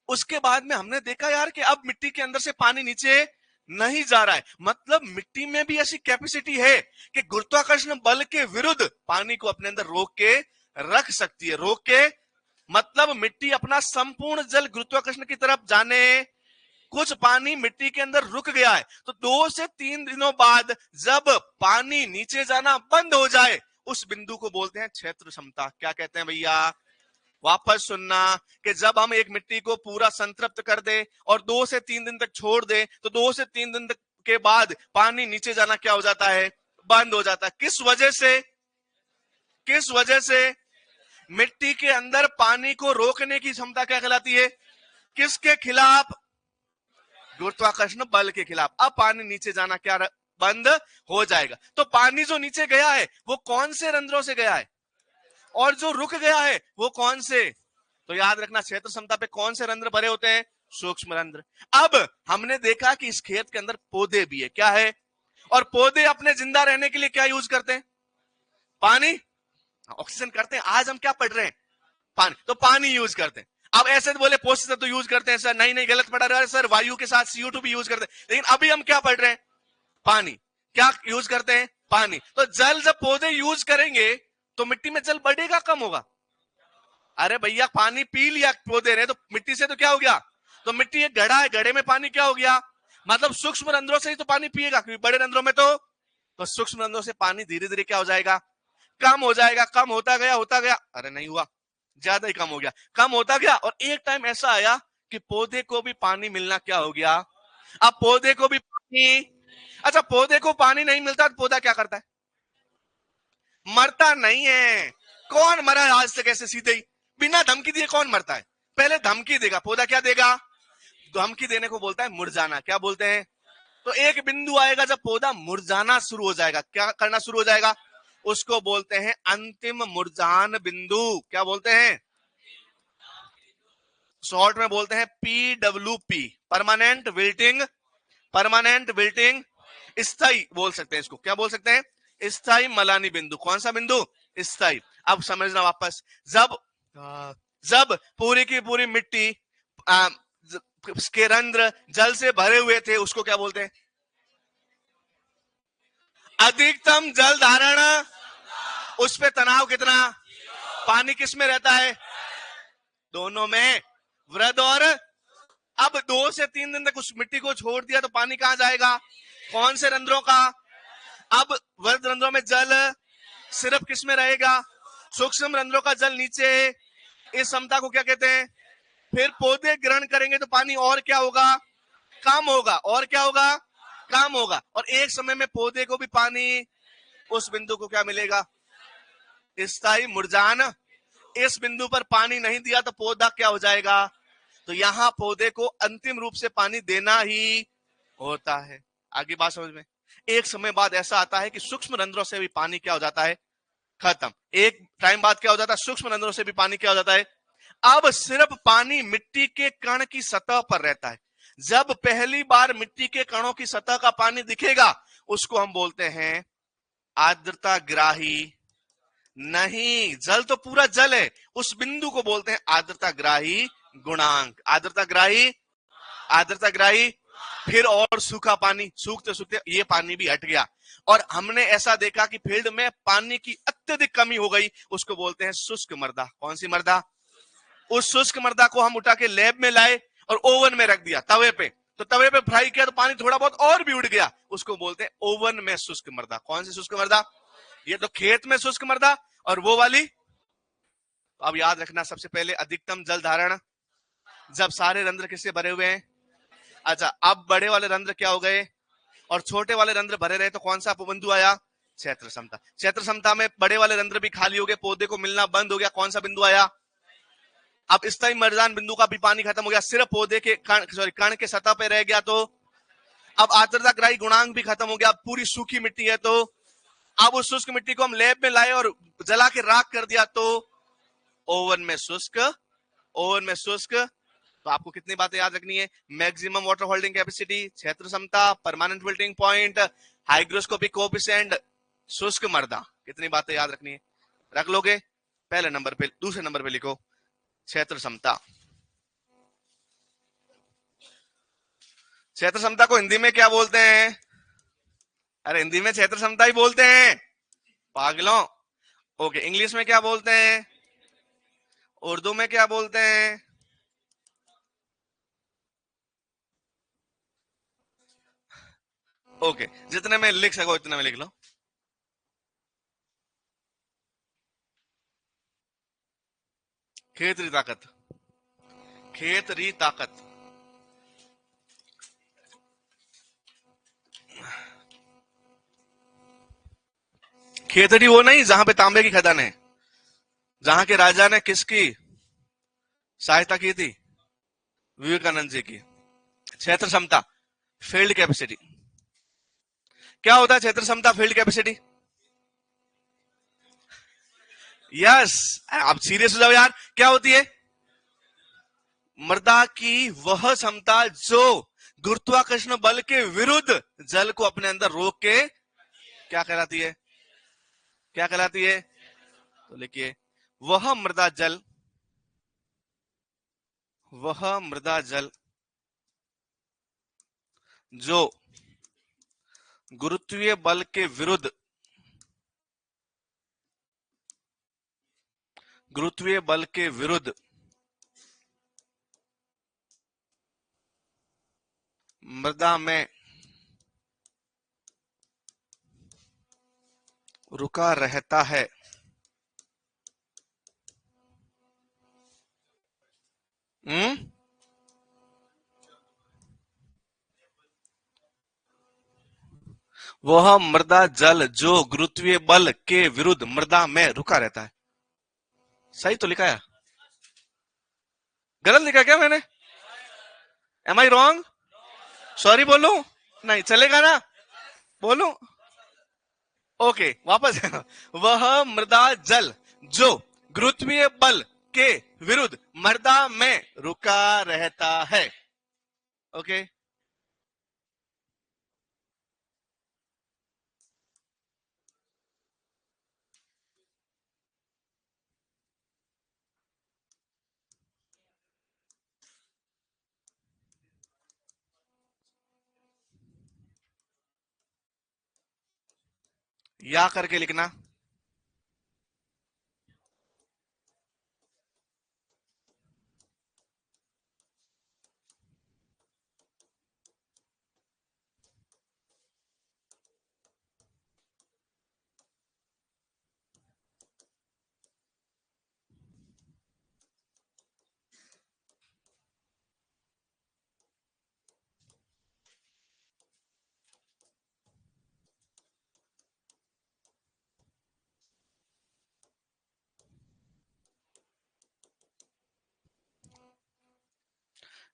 उसके बाद में हमने देखा यार कि अब मिट्टी के अंदर से पानी नीचे नहीं जा रहा है। मतलब मिट्टी में भी ऐसी कैपेसिटी है कि गुरुत्वाकर्षण बल के विरुद्ध पानी को अपने अंदर रोक के रख सकती है। रोक के मतलब मिट्टी अपना संपूर्ण जल गुरुत्वाकर्षण की तरफ जाने, कुछ पानी मिट्टी के अंदर रुक गया है, तो 2 से 3 दिनों बाद जब पानी नीचे जाना बंद हो जाए, उस बिंदु को बोलते हैं क्षेत्र क्षमता। क्या कहते हैं भैया? वापस सुनना, कि जब हम एक मिट्टी को पूरा संतृप्त कर दे और 2 से 3 दिन तक छोड़ दे, तो 2 से 3 दिन तक के बाद पानी नीचे जाना क्या हो जाता है? बंद हो जाता है। किस वजह से? किस वजह से? मिट्टी के अंदर पानी को रोकने की क्षमता क्या कहलाती है? किसके खिलाफ? गुरुत्वाकर्षण बल के खिलाफ। अब पानी नीचे जाना क्या बंद हो जाएगा। तो पानी जो नीचे गया है वो कौन से रंध्रों से गया है, और जो रुक गया है वो कौन से? तो याद रखना, क्षेत्र क्षमता पे कौन से रंध्र भरे होते हैं? सूक्ष्म रंध्र। अब हमने देखा कि इस खेत के अंदर पौधे भी है। क्या है? और पौधे अपने जिंदा रहने के लिए क्या यूज करते हैं? पानी। ऑक्सीजन करते हैं। आज हम क्या पढ़ रहे हैं? पानी। तो पानी यूज करते हैं। अब ऐसे बोले पोषक तत्व यूज करते हैं सर, नहीं नहीं गलत पढ़ा रहा है सर, वायु के साथ CO2 भी यूज करते हैं। लेकिन अभी हम क्या पढ़ रहे हैं? पानी। क्या यूज करते हैं? पानी। तो जल जब पौधे यूज करेंगे तो मिट्टी में जल बढ़ेगा कम होगा? अरे भैया पानी पी लिया पौधे ने, तो मिट्टी से तो क्या हो गया? तो मिट्टी एक घड़ा है, घड़े में पानी क्या हो गया? मतलब सूक्ष्म रंध्रों से ही तो पानी पिएगा, क्योंकि बड़े रंध्रों में तो सूक्ष्म रंध्रों से पानी धीरे धीरे क्या हो जाएगा? कम हो जाएगा। कम होता गया, अरे नहीं हुआ, ज्यादा ही कम हो गया, कम होता गया। और एक टाइम ऐसा आया कि पौधे को भी पानी मिलना क्या हो गया? अब पौधे को भी पानी, अच्छा पौधे को पानी नहीं मिलता तो पौधा क्या करता है? मरता नहीं है। कौन मरा है आज तक ऐसे सीधे ही बिना धमकी दिए? कौन मरता है? पहले धमकी देगा, पौधा क्या देगा? धमकी देने को बोलता है मुरझाना। क्या बोलते हैं? तो एक बिंदु आएगा जब पौधा मुरझाना शुरू हो जाएगा, क्या करना शुरू हो जाएगा? उसको बोलते हैं अंतिम मुरझान बिंदु। क्या बोलते हैं? शॉर्ट में बोलते हैं PWP, permanent wilting, permanent wilting, स्थायी बोल सकते हैं इसको। क्या बोल सकते हैं? स्थायी मलानी बिंदु। कौन सा बिंदु? स्थायी। अब समझना वापस, जब जब पूरी की पूरी मिट्टी के रंध्र जल से भरे हुए थे, उसको क्या बोलते हैं? अधिकतम जल धारण। उस पे तनाव कितना? पानी किस में रहता है? दोनों में, वृद्ध और। अब 2 से 3 दिन तक उस मिट्टी को छोड़ दिया तो पानी कहां जाएगा? कौन से रंध्रों का? अब वृद्ध रंध्रों में जल सिर्फ किस में रहेगा? सूक्ष्म रंध्रों का जल नीचे। इस क्षमता को क्या कहते हैं? फिर पौधे ग्रहण करेंगे तो पानी और क्या होगा? कम होगा। और क्या होगा? कम होगा। और एक समय में पौधे को भी पानी, उस बिंदु को क्या मिलेगा? स्थायी मुरझान। इस बिंदु पर पानी नहीं दिया तो पौधा क्या हो जाएगा? तो यहां पौधे को अंतिम रूप से पानी देना ही होता है। आगे बात समझ में? एक समय बाद ऐसा आता है कि सूक्ष्म रंध्रों से भी पानी क्या हो जाता है? खत्म। एक टाइम बाद क्या हो जाता है? सूक्ष्म रंध्रों से भी पानी क्या हो जाता है? अब सिर्फ पानी मिट्टी के कण की सतह पर रहता है। जब पहली बार मिट्टी के कणों की सतह का पानी दिखेगा, उसको हम बोलते हैं आर्द्रता ग्राही। नहीं, जल तो पूरा जल है, उस बिंदु को बोलते हैं आर्द्रता ग्राही गुणांक। आर्द्रता ग्राही, आर्द्रता ग्राही। फिर और सूखा पानी, सूखते सूखते ये पानी भी हट गया और हमने ऐसा देखा कि फील्ड में पानी की अत्यधिक कमी हो गई, उसको बोलते हैं शुष्क मृदा। कौन सी मृदा? उस शुष्क मृदा को हम उठा के लैब में लाए और ओवन में रख दिया, तवे पे। तो तवे पे फ्राई किया तो पानी थोड़ा बहुत और भी उड़ गया, उसको बोलते हैं ओवन में शुष्क मृदा। कौन सी शुष्क मृदा? ये तो खेत में शुष्क मृदा, और वो वाली। तो अब याद रखना, सबसे पहले अधिकतम जल धारण जब सारे रंध्र किससे भरे हुए हैं? अच्छा, अब बड़े वाले रंध्र क्या हो गए और छोटे वाले रंध्र भरे रहे तो कौन सा बिंदु आया? क्षेत्र क्षमता। क्षेत्र क्षमता में बड़े वाले रंध्र भी खाली हो गए, पौधे को मिलना बंद हो गया, कौन सा बिंदु आया? अब स्थायी मर्दान बिंदु का भी पानी खत्म हो गया, सिर्फ पौधे के कण, सॉरी कण के सतह पे रह गया। तो अब आर्द्रता ग्राही गुणांक भी खत्म हो गया, पूरी सूखी मिट्टी है। तो अब उस शुष्क मिट्टी को हम लैब में लाए और जला के राख कर दिया, तो ओवन में शुष्क, ओवन में शुष्क। तो आपको कितनी बातें याद रखनी है? मैक्सिमम वाटर होल्डिंग कैपेसिटी, क्षेत्र क्षमता, permanent wilting point, hygroscopic coefficient, शुष्क मृदा। कितनी बातें याद रखनी है? रख लोगे? पहले नंबर पे, दूसरे नंबर पे लिखो क्षेत्र क्षमता। क्षेत्र क्षमता को हिंदी में क्या बोलते हैं? अरे हिंदी में क्षेत्र क्षमता ही बोलते हैं पागलों। ओके, इंग्लिश में क्या बोलते हैं? उर्दू में क्या बोलते हैं? ओके, जितने में लिख सको इतने में लिख लो। खेतरी ताकत, खेतरी ताकत। खेतरी वो नहीं जहां पे तांबे की खदान है, जहां के राजा ने किसकी सहायता की थी? विवेकानंद जी की। क्षेत्र क्षमता, फील्ड कैपेसिटी। क्या होता है क्षेत्र क्षमता, फील्ड कैपेसिटी? यस, आप सीरियस हो जाओ यार। क्या होती है? मृदा की वह क्षमता जो गुरुत्वाकर्षण बल के विरुद्ध जल को अपने अंदर रोक के क्या कहलाती है? क्या कहलाती है? तो लिखिए, वह मृदा जल, वह मृदा जल जो गुरुत्वीय बल के विरुद्ध, गुरुत्वीय बल के विरुद्ध मृदा में रुका रहता है। हम्म वह मृदा जल जो गुरुत्वीय बल के विरुद्ध मृदा में रुका रहता है। सही तो लिखा है? गलत लिखा क्या मैंने? एम आई रॉन्ग? सॉरी बोलूं? नहीं चलेगा ना? बोलूं? ओके वापस वह मृदा जल जो गुरुत्वीय बल के विरुद्ध मृदा में रुका रहता है। ओके या करके लिखना।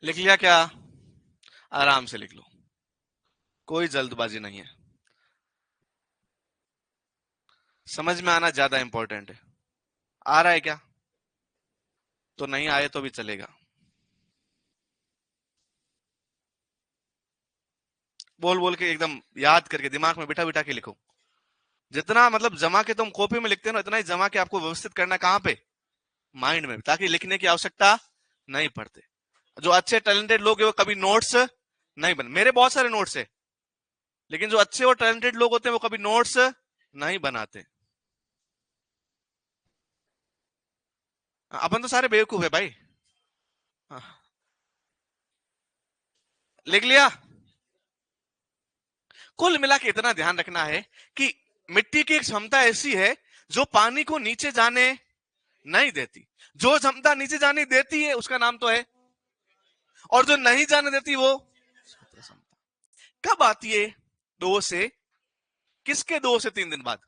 लिख लिया क्या? आराम से लिख लो, कोई जल्दबाजी नहीं है। समझ में आना ज्यादा इंपॉर्टेंट है। आ रहा है क्या? तो नहीं आए तो भी चलेगा। बोल बोल के एकदम याद करके दिमाग में बिठा बिठा के लिखो। जितना मतलब जमा के तुम कॉपी में लिखते हो ना, इतना ही जमा के आपको व्यवस्थित करना कहाँ पे? माइंड में, ताकि लिखने की आवश्यकता नहीं पड़ते। जो अच्छे टैलेंटेड लोग हैं वो कभी नोट्स नहीं बन, मेरे बहुत सारे नोट्स है, लेकिन जो अच्छे और टैलेंटेड लोग होते हैं वो कभी नोट्स नहीं बनाते। अपन तो सारे बेवकूफ है भाई। हाँ, लिख लिया। कुल मिला के इतना ध्यान रखना है कि मिट्टी की एक क्षमता ऐसी है जो पानी को नीचे जाने नहीं देती। जो क्षमता नीचे जाने देती है उसका नाम तो है, और जो नहीं जाने देती वो कब आती है? दो से किसके? 2 से 3 दिन बाद।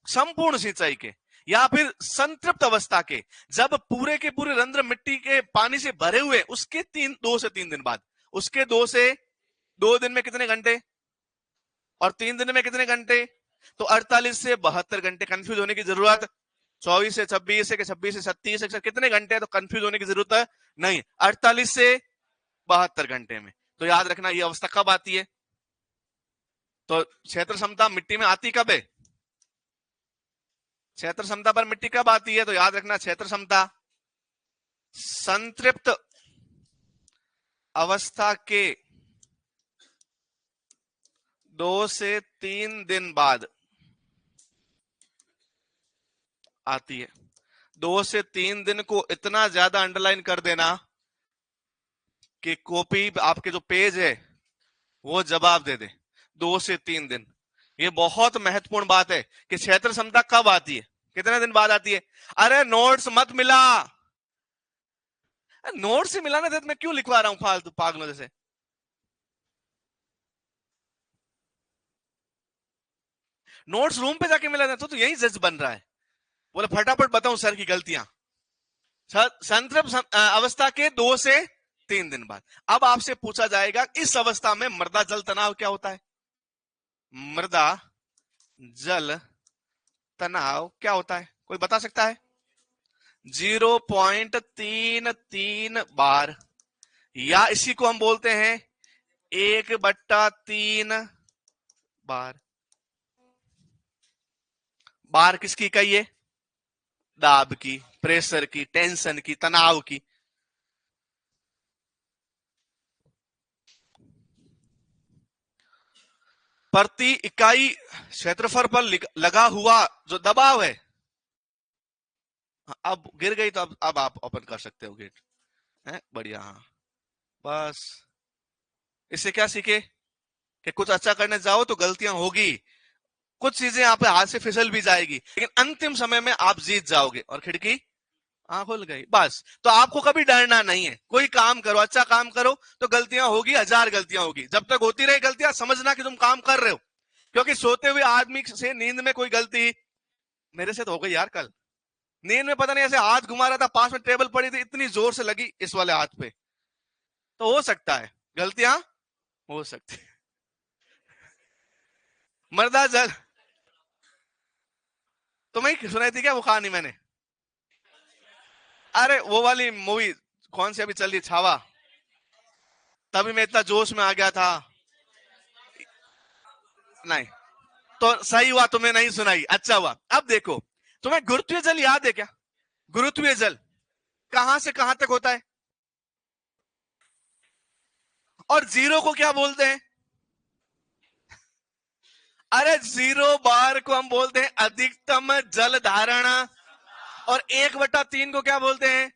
संपूर्ण सिंचाई के या फिर संतृप्त अवस्था के, जब पूरे के पूरे रंध्र मिट्टी के पानी से भरे हुए, उसके 2 से 3 दिन बाद। उसके 2 दिन में कितने घंटे और 3 दिन में कितने घंटे? तो 48 से 72 घंटे। कंफ्यूज होने की जरूरत 24 से 26 से 26 से 37 से कितने घंटे? तो कंफ्यूज होने की जरूरत नहीं, 48 से 72 घंटे में। तो याद रखना ये अवस्था कब आती है। तो क्षेत्र क्षमता मिट्टी में आती कब है? क्षेत्र क्षमता पर मिट्टी कब आती है? तो याद रखना क्षेत्र क्षमता संतृप्त अवस्था के 2 से 3 दिन बाद आती है। 2 से 3 दिन को इतना ज्यादा अंडरलाइन कर देना कि कॉपी आपके जो पेज है वो जवाब दे दे। 2 से 3 दिन, ये बहुत महत्वपूर्ण बात है कि क्षेत्र क्षमता कब आती है, कितने दिन बाद आती है। अरे नोट्स मत मिला, नोट से मिलाने थे तो मैं क्यों लिखवा रहा हूं फालतू पागलों जैसे। नोट्स रूम पे जाके मिला था तो यही जज बन रहा है। बोले फटाफट बताऊं सर की गलतियां। संतृप्त अवस्था के 2 से 3 दिन बाद। अब आपसे पूछा जाएगा इस अवस्था में मृदा जल तनाव क्या होता है? मृदा जल तनाव क्या होता है, कोई बता सकता है? 0.33 बार, या इसी को हम बोलते हैं 1/3 बार। बार किसकी इकाई है? दाब की, प्रेशर की, टेंशन की, तनाव की। प्रति इकाई क्षेत्रफल पर लगा हुआ जो दबाव है। अब गिर गई तो अब आप ओपन कर सकते हो गेट। है बढ़िया। हाँ बस, इससे क्या सीखे कि कुछ अच्छा करने जाओ तो गलतियां होगी, कुछ चीजें आप हाथ से फिसल भी जाएगी, लेकिन अंतिम समय में आप जीत जाओगे और खिड़की आंख खुल गई बस। तो आपको कभी डरना नहीं है, कोई काम करो, अच्छा काम करो, तो गलतियां होगी, 1000 गलतियां होगी, जब तक होती रही गलतियां समझना कि तुम काम कर रहे हो। क्योंकि सोते हुए आदमी से नींद में कोई गलती, मेरे से तो हो गई यार कल, नींद में पता नहीं ऐसे हाथ घुमा रहा था, पास में टेबल पड़ी थी, इतनी जोर से लगी इस वाले हाथ पे। तो हो सकता है गलतियां हो सकती है। मर्दा जल, तुम्हें सुनाई थी क्या वो कहानी मैंने? अरे वो वाली मूवी कौन सी अभी चल रही, छावा, तभी मैं इतना जोश में आ गया था। नहीं, तो सही हुआ तुम्हें नहीं सुनाई, अच्छा हुआ। अब देखो, तुम्हें गुरुत्वीय जल याद है क्या? गुरुत्वीय जल कहां से कहां तक होता है? और जीरो को क्या बोलते हैं? अरे जीरो बार को हम बोलते हैं अधिकतम जल धारण। और 1/3 को क्या बोलते हैं?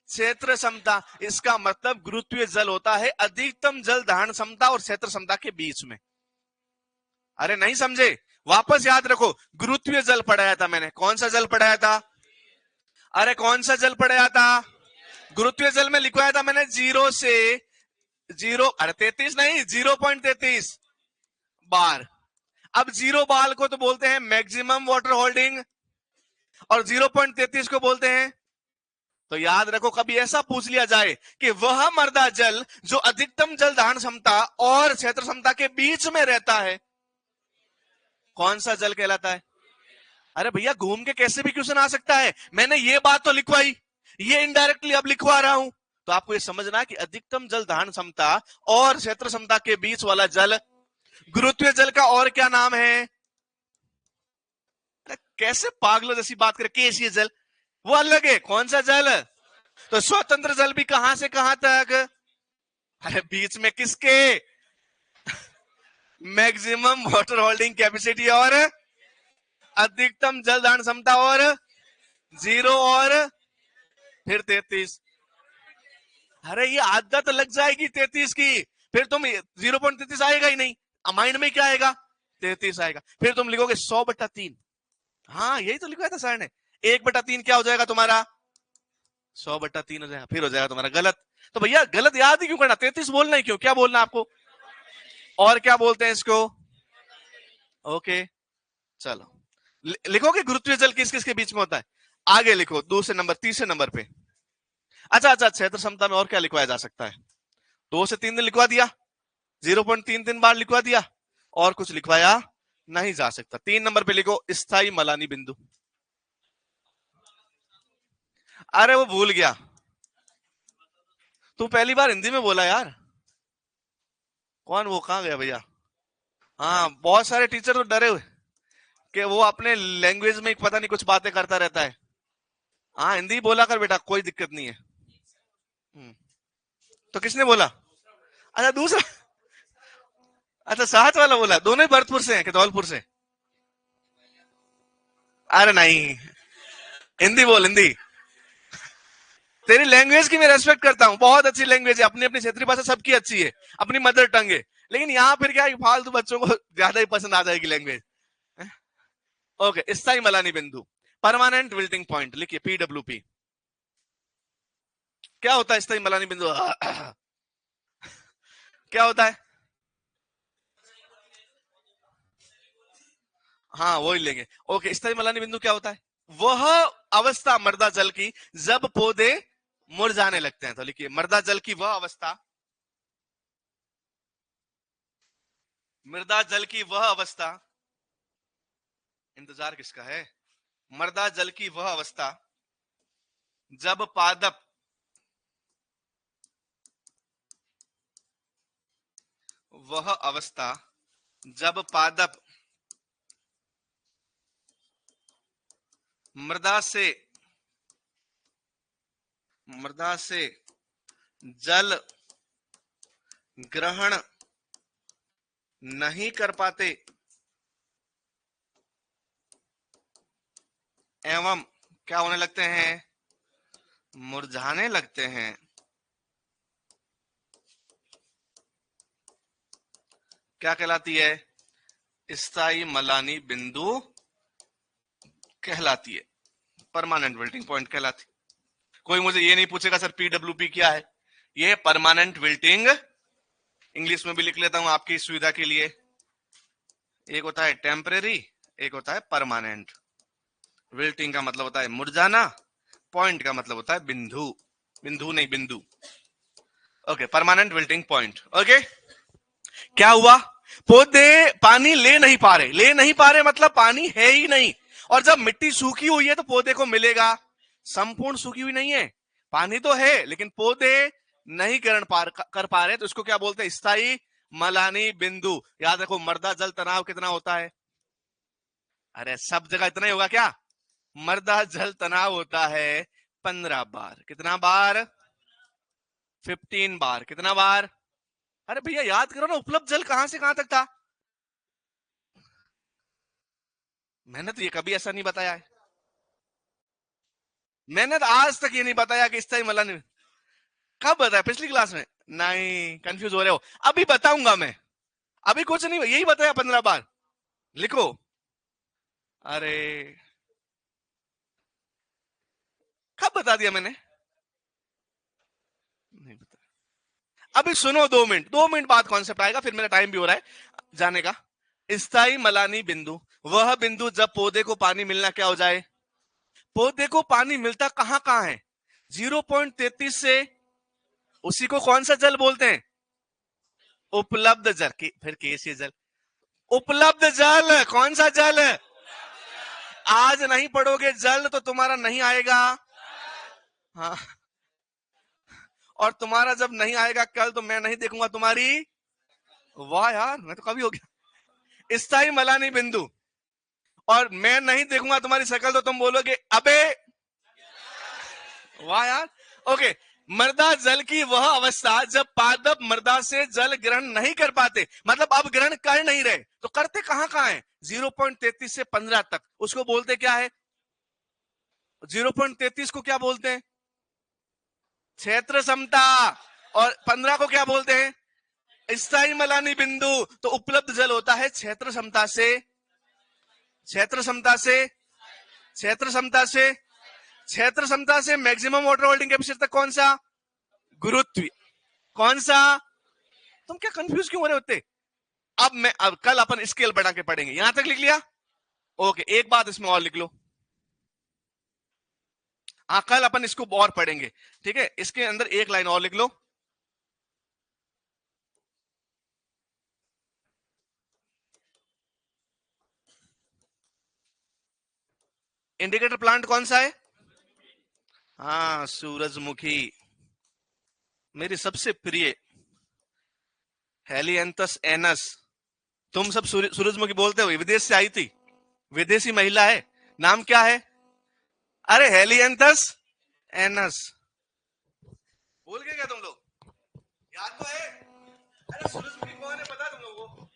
क्षेत्र क्षमता। इसका मतलब गुरुत्वीय जल होता है अधिकतम जल धारण क्षमता और क्षेत्र क्षमता के बीच में। अरे नहीं समझे? वापस याद रखो, गुरुत्वीय जल पढ़ाया था मैंने, कौन सा जल पढ़ाया था? अरे कौन सा जल पढ़ाया था? गुरुत्वीय जल में लिखवाया था मैंने, जीरो से जीरो, अरे 33 नहीं, 0.33 बार। अब जीरो बार को तो बोलते हैं मैक्सिमम वाटर होल्डिंग, और 0.33 को बोलते हैं। तो याद रखो, कभी ऐसा पूछ लिया जाए कि वह मर्दा जल जो अधिकतम जल धारण क्षमता और क्षेत्र क्षमता के बीच में रहता है, कौन सा जल कहलाता है? अरे भैया घूम के कैसे भी क्वेश्चन आ सकता है, मैंने ये बात तो लिखवाई, ये इनडायरेक्टली अब लिखवा रहा हूं। तो आपको ये समझना है कि अधिकतम जल धारण क्षमता और क्षेत्र क्षमता के बीच वाला जल गुरुत्वीय जल का और क्या नाम है? कैसे पागलों जैसी बात करें, केशीय जल वो अलग है, कौन सा जल? तो स्वतंत्र जल भी कहां से कहां तक? अरे बीच में किसके? मैक्सिमम वाटर होल्डिंग कैपेसिटी और अधिकतम जल धारण क्षमता और जीरो और फिर 33। अरे ये आदत लग जाएगी 33 की, फिर तुम 0.33 आएगा ही नहीं, माइंड में क्या आएगा? 33 आएगा, फिर तुम लिखोगे 100/3। हाँ यही तो लिखा था सर ने, 1/3 क्या हो जाएगा तुम्हारा? 100/3 हो जाएगा, फिर हो जाएगा तुम्हारा गलत। तो भैया गलत याद ही क्यों करना, 33 बोलना ही क्यों, क्या बोलना आपको? और क्या बोलते हैं इसको? ओके चलो, लिखोगे गुरुत्वीय जल किस किस के बीच में होता है? आगे लिखो, दूसरे नंबर, तीसरे नंबर पे। अच्छा अच्छा, क्षेत्र क्षमता में और क्या लिखवाया जा सकता है? 2 से 3 दिन लिखवा दिया, 0.33 बार लिखवा दिया, और कुछ लिखवाया नहीं जा सकता। 3 नंबर पे लिखो स्थायी मलानी बिंदु। अरे वो भूल गया, तू पहली बार हिंदी में बोला यार। कौन, वो कहां गया भैया? हाँ बहुत सारे टीचर तो डरे हुए कि वो अपने लैंग्वेज में पता नहीं कुछ बातें करता रहता है। हाँ हिंदी बोला कर बेटा, कोई दिक्कत नहीं है। हम्म, तो किसने बोला? अच्छा दूसरा, अच्छा साथ वाला बोला, दोनों ही भरतपुर से हैं कि धौलपुर से? अरे नहीं, हिंदी बोल, हिंदी। तेरी लैंग्वेज की मैं रेस्पेक्ट करता हूँ, बहुत अच्छी लैंग्वेज है, अपनी अपनी क्षेत्रीय भाषा सबकी अच्छी है, अपनी मदर टंग है। लेकिन यहाँ फिर क्या है, फालतू बच्चों को ज्यादा ही पसंद आ जाएगी लैंग्वेज। ओके, स्थायी मलानी बिंदु, परमानेंट विल्टिंग पॉइंट, लिखिए PWP। क्या होता है स्थायी मलानी बिंदु? क्या होता है? हाँ वही लेंगे। ओके, स्थायी मलानी बिंदु क्या होता है? वह अवस्था मृदा जल की जब पौधे मुरझाने लगते हैं। तो लिखिए मृदा जल की वह अवस्था, मृदा जल की वह अवस्था, इंतजार किसका है? मृदा जल की वह अवस्था जब पादप, वह अवस्था जब पादप मृदा से, मृदा से जल ग्रहण नहीं कर पाते एवं क्या होने लगते हैं? मुरझाने लगते हैं, क्या कहलाती है? स्थायी मलानी बिंदु कहलाती है, परमानेंट विल्टिंग पॉइंट कहलाती है। कोई मुझे ये नहीं पूछेगा सर पीडब्ल्यूपी क्या है। ये परमानेंट विल्टिंग, इंग्लिश में भी लिख लेता हूं आपकी सुविधा के लिए। एक होता है टेम्परेरी, एक होता है परमानेंट। विल्टिंग का मतलब होता है मुरझाना, पॉइंट का मतलब होता है बिंदु, बिंदु नहीं बिंदु। Okay, permanent wilting point. Okay, क्या हुआ, पौधे पानी ले नहीं पा रहे, ले नहीं पा रहे मतलब पानी है ही नहीं। और जब मिट्टी सूखी हुई है तो पौधे को मिलेगा, संपूर्ण सूखी हुई नहीं है, पानी तो है लेकिन पौधे नहीं कर पा रहे, तो इसको क्या बोलते हैं, स्थायी मलानी बिंदु। याद रखो, मृदा जल तनाव कितना होता है, अरे सब जगह इतना ही होगा क्या, मृदा जल तनाव होता है 15 बार। कितना बार, 15 बार। कितना बार, अरे भैया याद करो ना, उपलब्ध जल कहां से कहां तक था। मैंने तो ये कभी ऐसा नहीं बताया है, मैंने तो आज तक ये नहीं बताया कि स्थायी मलानी। कब बताया, पिछली क्लास में? नहीं, कंफ्यूज हो रहे हो, अभी बताऊंगा मैं। अभी कुछ नहीं, यही बताया 15 बार, लिखो। अरे कब बता दिया मैंने, नहीं बता। अभी सुनो 2 मिनट, 2 मिनट बाद कॉन्सेप्ट आएगा, फिर मेरा टाइम भी हो रहा है जाने का। स्थायी मलानी बिंदु, वह बिंदु जब पौधे को पानी मिलना क्या हो जाए, पौधे को पानी मिलता कहां कहां है, 0.33 से, उसी को कौन सा जल बोलते हैं, उपलब्ध जल की, फिर कैसे जल, उपलब्ध जल, कौन सा जल, आज नहीं पढ़ोगे जल तो तुम्हारा नहीं आएगा। हाँ, और तुम्हारा जब नहीं आएगा कल तो मैं नहीं देखूंगा तुम्हारी, वाह यार मैं तो कभी हो गया, स्थायी मलानी बिंदु, और मैं नहीं देखूंगा तुम्हारी शक्ल तो तुम बोलोगे अबे, वाह यार। ओके, मृदा जल की वह अवस्था जब पादप मृदा से जल ग्रहण नहीं कर पाते, मतलब अब ग्रहण कर नहीं रहे, तो करते कहां कहां है, 0.33 से 15 तक, उसको बोलते क्या है, 0.33 को क्या बोलते हैं, क्षेत्र समता, और 15 को क्या बोलते हैं, स्थायी मलानी बिंदु। तो उपलब्ध जल होता है क्षेत्र समता से, क्षेत्र समता से, क्षेत्र समता से, क्षेत्र समता से मैक्सिमम वाटर होल्डिंग कैपेसिटी तक कौन सा, गुरुत्व, कौन सा, तुम क्या कंफ्यूज क्यों हो रहे होते। अब कल अपन स्केल बढ़ा के पढ़ेंगे, यहां तक लिख लिया। ओके, एक बात इसमें और लिख लो, हाँ कल अपन इसको और पढ़ेंगे, ठीक है, इसके अंदर एक लाइन और लिख लो, इंडिकेटर प्लांट कौन सा है, हाँ सूरजमुखी, मेरी सबसे प्रिय हेलियंथस एनस। तुम सब सूरजमुखी बोलते हो, विदेश से आई थी, विदेशी महिला है, नाम क्या है, अरे हेलियंथस एनस, भूल गए क्या तुम लोग, याद तो है, अरे सूरजमुखी कौन है पता तुम लोगों को,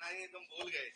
नहीं तुम भूल गए।